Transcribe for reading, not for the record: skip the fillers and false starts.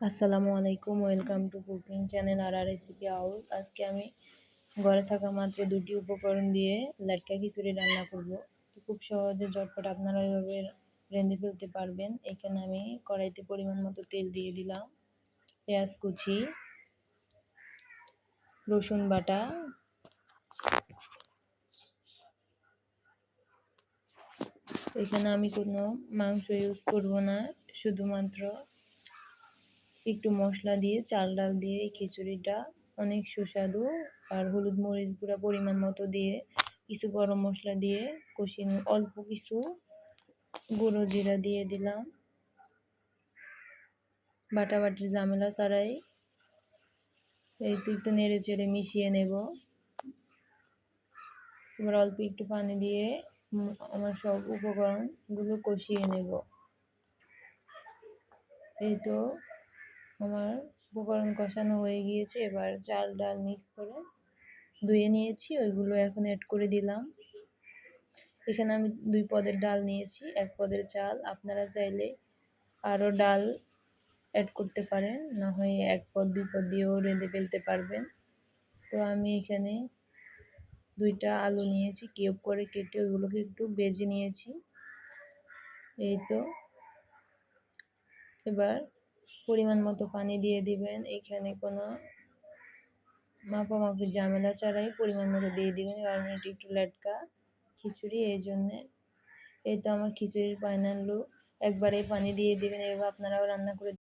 আসসালামু আলাইকুম, welcome to cooking channel আর রেসিপি হাউস। আজকে আমি ঘরে থাকা মাত্র 2টি উপকরণ দিয়ে লাটকা খিচুড়ি রান্না করব। তো খুব সহজে ঝটপট আপনারা এভাবে রেঁধে ফেলতে পারবেন। এখানে আমি কড়াইতে পরিমাণ মতো তেল দিয়ে দিলাম, পেঁয়াজ কুচি, রসুন বাটা, এখানে আমি কোনো মাংস ইউজ করব না, শুধুমাত্র একটু মশলা দিয়ে চাল ডাল দিয়ে এই খিচুড়িটা অনেক সুস্বাদু। আর হলুদ মরিচ গুঁড়া পরিমাণ মতো দিয়ে, কিছু গরম মশলা দিয়ে কষিয়ে, অল্প কিছু গুঁড়ো জিরা দিয়ে দিলাম। বাটাবাটির ঝামেলা ছাড়াই এই তো একটু নেড়ে চেড়ে মিশিয়ে নেব। এবার অল্প একটু পানি দিয়ে আমার সব উপকরণগুলো কষিয়ে নেব। এই তো আমার উপকরণ কষানো হয়ে গিয়েছে। এবার চাল ডাল মিক্স করে ধুয়ে নিয়েছি, ওইগুলো এখন অ্যাড করে দিলাম। এখানে আমি 2 পদের ডাল নিয়েছি, 1 পদের চাল। আপনারা চাইলে আরও ডাল অ্যাড করতে পারেন, না হয় 1 পদ 2 পদ দিয়েও রেঁধে ফেলতে পারবেন। তো আমি এখানে 2টা আলু নিয়েছি, কিউব করে কেটে ওইগুলোকে একটু ভেজে নিয়েছি। এই তো এবার পরিমাণ মতো পানি দিয়ে দিবেন। এখানে কোনো মাপামাপি ঝামেলা ছাড়াই পরিমাণ মতো দিয়ে দিবেন, কারণ এটি একটু লেটকা খিচুড়ি, এই জন্যে। এই তো আমার খিচুড়ির ফাইনাল লুক। একবারে পানি দিয়ে দিবেন, এভাবে আপনারাও রান্না করে